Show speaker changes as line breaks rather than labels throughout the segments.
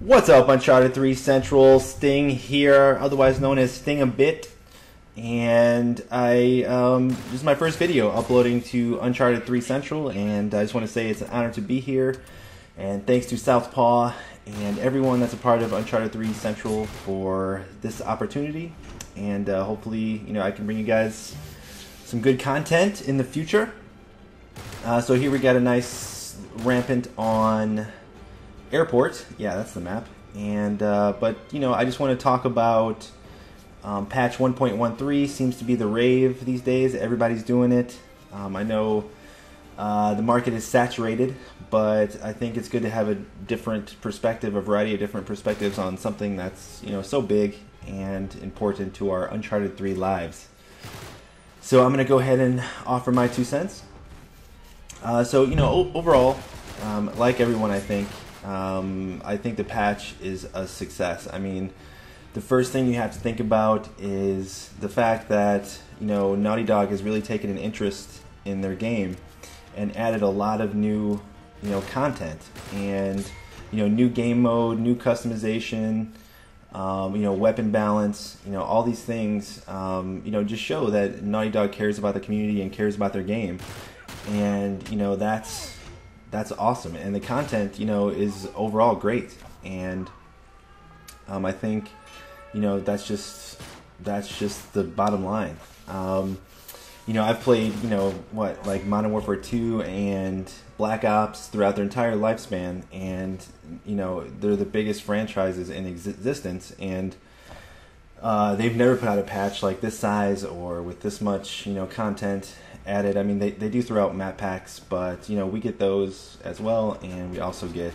What's up, Uncharted 3 Central? Sting here, otherwise known as Sting a Bit. And this is my first video uploading to Uncharted 3 Central, and I just want to say it's an honor to be here. And thanks to Southpaw and everyone that's a part of Uncharted 3 Central for this opportunity. And hopefully, I can bring you guys some good content in the future. So here we got a nice Rampant on Airport. Yeah, that's the map. And but I just want to talk about patch 1.13. Seems to be the rave these days. Everybody's doing it. I know the market is saturated, but I think it's good to have a different perspective, a variety of different perspectives on something that's so big and important to our Uncharted 3 lives. So I'm going to go ahead and offer my 2 cents. So overall, like everyone, I think the patch is a success. I mean, the first thing you have to think about is the fact that Naughty Dog has really taken an interest in their game and added a lot of new content and new game mode, new customization, weapon balance, all these things just show that Naughty Dog cares about the community and cares about their game. And that's awesome, and the content is overall great, and I think that's just the bottom line. I've played like Modern Warfare 2 and Black Ops throughout their entire lifespan, and they're the biggest franchises in existence, and they've never put out a patch like this size or with this much content added. I mean, they do throw out map packs, but we get those as well, and we also get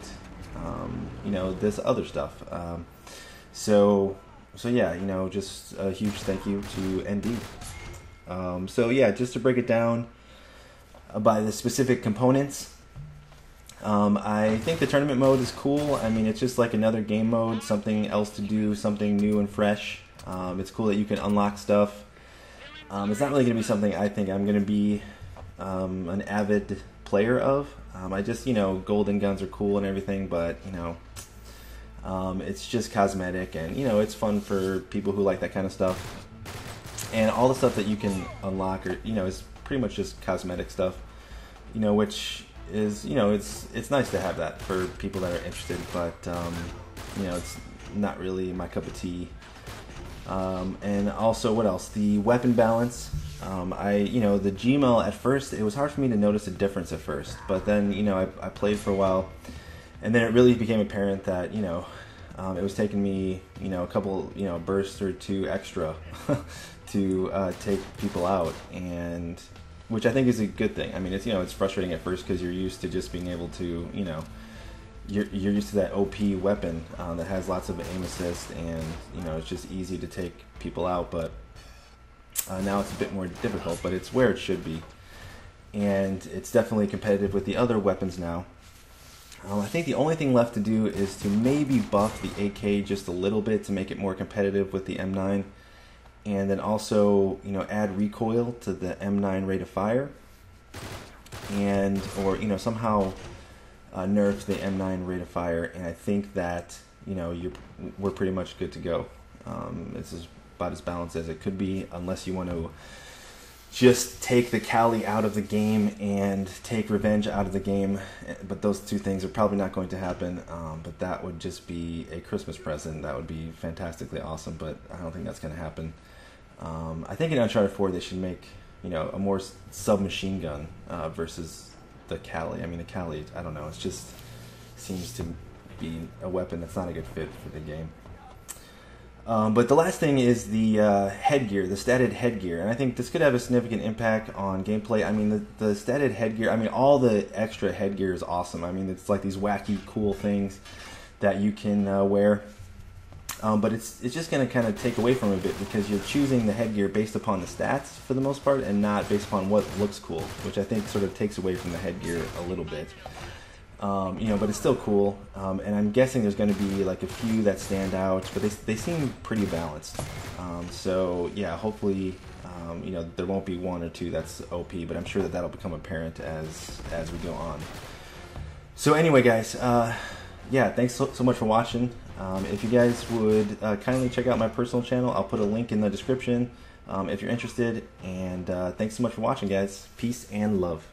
this other stuff. So yeah, just a huge thank you to ND. So yeah, just to break it down by the specific components, I think the tournament mode is cool. I mean, it's just like another game mode, something else to do, something new and fresh. It's cool that you can unlock stuff. It's not really going to be something I think I'm going to be an avid player of. I just, golden guns are cool and everything, but, it's just cosmetic, and, it's fun for people who like that kind of stuff. And all the stuff that you can unlock is pretty much just cosmetic stuff, which is, it's nice to have that for people that are interested, but, it's not really my cup of tea. And also, what else? The weapon balance. The Gmail at first, it was hard for me to notice a difference at first, but then, I played for a while, and then it really became apparent that, it was taking me, a couple, bursts or two extra to take people out, and which I think is a good thing. I mean, it's frustrating at first because you're used to just being able to, you're used to that OP weapon that has lots of aim assist, and it's just easy to take people out, but now it's a bit more difficult, but it's where it should be, and it's definitely competitive with the other weapons now. I think the only thing left to do is to maybe buff the AK just a little bit to make it more competitive with the M9, and then also add recoil to the M9 rate of fire, and or somehow nerf the M9 rate of fire, and I think that we're pretty much good to go. This is about as balanced as it could be, unless you want to just take the Cali out of the game and take Revenge out of the game, but those two things are probably not going to happen, but that would just be a Christmas present. That would be fantastically awesome, but I don't think that's going to happen. I think in Uncharted 4 they should make a more submachine gun versus the Cali. I mean, the Cali, I don't know, it just seems to be a weapon that's not a good fit for the game. But the last thing is the headgear, the statted headgear, and I think this could have a significant impact on gameplay. I mean, the statted headgear, I mean, all the extra headgear is awesome. I mean, it's like these wacky, cool things that you can wear. But it's just going to kind of take away from it a bit, because you're choosing the headgear based upon the stats for the most part, and not based upon what looks cool, which I think sort of takes away from the headgear a little bit. But it's still cool, and I'm guessing there's going to be like a few that stand out, but they seem pretty balanced. So yeah, hopefully there won't be one or two that's OP, but I'm sure that'll become apparent as we go on. So anyway, guys, yeah, thanks so much for watching. If you guys would kindly check out my personal channel, I'll put a link in the description if you're interested. And thanks so much for watching, guys. Peace and love.